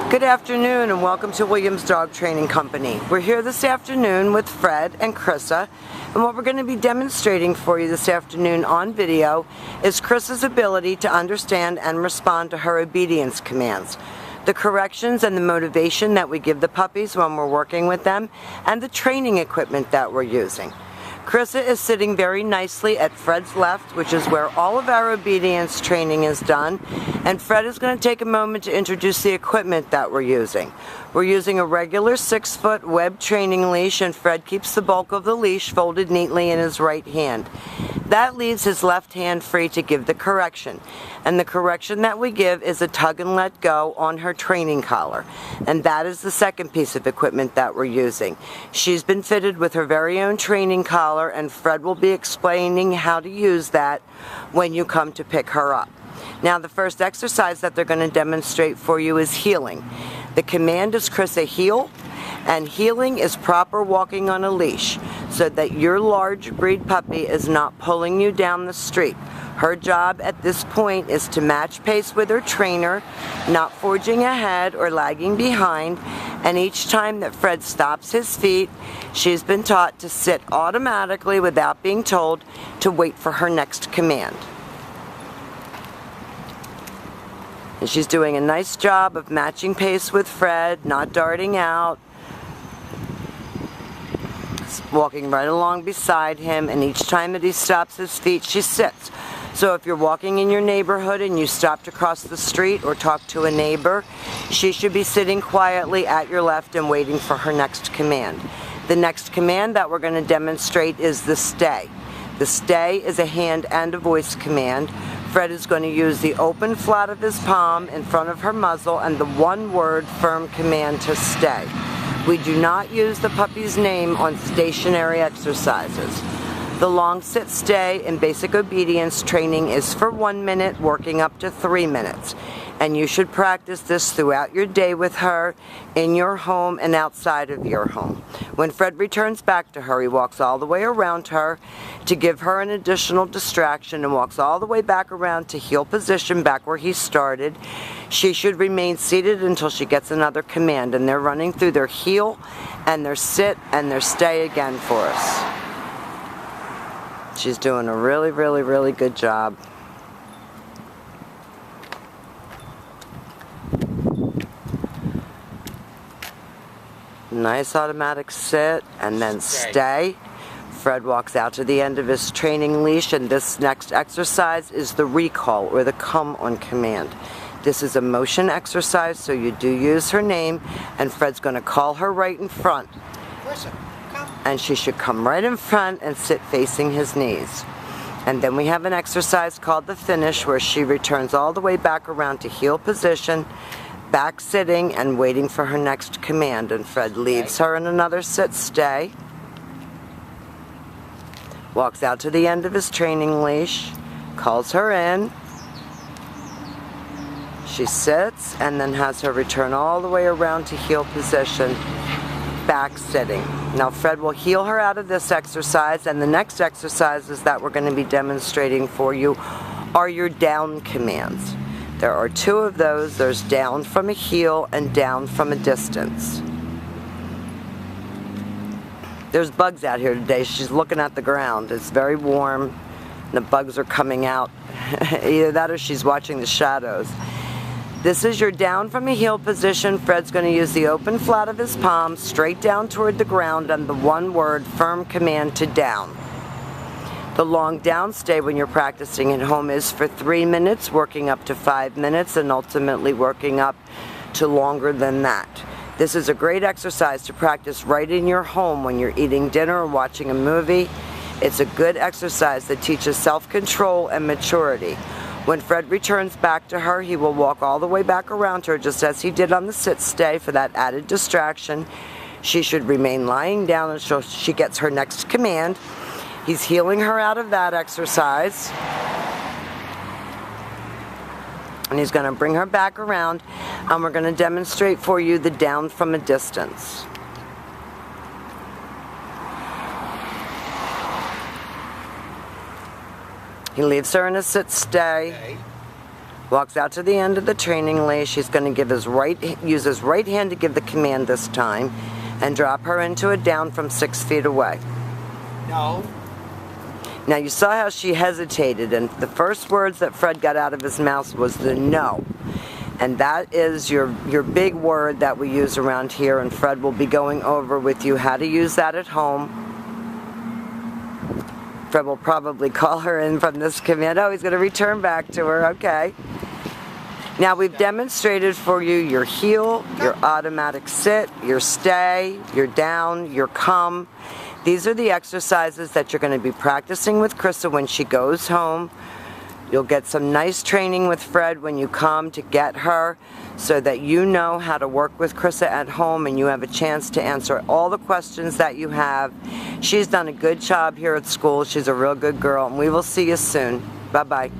Good afternoon and welcome to Williams Dog Training Company. We're here this afternoon with Fred and Chrissa, and what we're going to be demonstrating for you this afternoon on video is Chrissa's ability to understand and respond to her obedience commands, the corrections and the motivation that we give the puppies when we're working with them, and the training equipment that we're using. Chrissa is sitting very nicely at Fred's left, which is where all of our obedience training is done, and Fred is going to take a moment to introduce the equipment that we're using. We're using a regular 6-foot web training leash, and Fred keeps the bulk of the leash folded neatly in his right hand. That leaves his left hand free to give the correction, and the correction that we give is a tug and let go on her training collar, and that is the second piece of equipment that we're using. She's been fitted with her very own training collar, and Fred will be explaining how to use that when you come to pick her up. Now, the first exercise that they're going to demonstrate for you is heeling. The command is Chrissa heel, and heeling is proper walking on a leash so that your large breed puppy is not pulling you down the street. Her job at this point is to match pace with her trainer, not forging ahead or lagging behind, and each time that Fred stops his feet, she's been taught to sit automatically without being told to wait for her next command. And she's doing a nice job of matching pace with Fred, not darting out, walking right along beside him, and each time that he stops his feet, she sits. So if you're walking in your neighborhood and you stop to cross the street or talk to a neighbor, she should be sitting quietly at your left and waiting for her next command. The next command that we're going to demonstrate is the stay. The stay is a hand and a voice command. Fred is going to use the open flat of his palm in front of her muzzle and the one-word firm command to stay. We do not use the puppy's name on stationary exercises. The long sit stay in basic obedience training is for 1 minute, working up to 3 minutes. And you should practice this throughout your day with her, in your home and outside of your home. When Fred returns back to her, he walks all the way around her to give her an additional distraction and walks all the way back around to heel position back where he started. She should remain seated until she gets another command, and they're running through their heel and their sit and their stay again for us. She's doing a really, really, really good job. Nice automatic sit and then stay. Fred walks out to the end of his training leash, and this next exercise is the recall or the come on command. This is a motion exercise, so you do use her name, and Fred's going to call her right in front. And she should come right in front and sit facing his knees. And then we have an exercise called the finish, where she returns all the way back around to heel position, back sitting and waiting for her next command, and Fred leaves her in another sit stay, walks out to the end of his training leash, calls her in, she sits, and then has her return all the way around to heel position, back sitting. Now Fred will heel her out of this exercise, and the next exercises that we're going to be demonstrating for you are your down commands. There are 2 of those. There's down from a heel and down from a distance. There's bugs out here today. She's looking at the ground. It's very warm, and the bugs are coming out. Either that or she's watching the shadows. This is your down from a heel position. Fred's going to use the open flat of his palm straight down toward the ground and the one-word firm command to down. The long down stay when you're practicing at home is for 3 minutes, working up to 5 minutes, and ultimately working up to longer than that. This is a great exercise to practice right in your home when you're eating dinner or watching a movie. It's a good exercise that teaches self-control and maturity. When Fred returns back to her, he will walk all the way back around her, just as he did on the sit stay, for that added distraction. She should remain lying down until she gets her next command. He's heeling her out of that exercise, and he's going to bring her back around, and we're going to demonstrate for you the down from a distance. He leaves her in a sit stay, Walks out to the end of the training leash. He's going to use his right hand to give the command this time, and drop her into a down from 6 feet away. No. Now you saw how she hesitated, and the first words that Fred got out of his mouth was the no. And that is your big word that we use around here, and Fred will be going over with you how to use that at home. Fred will probably call her in from this command. Oh, he's going to return back to her. Okay. Now we've demonstrated for you your heel, your automatic sit, your stay, your down, your come. These are the exercises that you're going to be practicing with Chrissa when she goes home. You'll get some nice training with Fred when you come to get her, so that you know how to work with Chrissa at home and you have a chance to answer all the questions that you have. She's done a good job here at school. She's a real good girl, and we will see you soon. Bye-bye.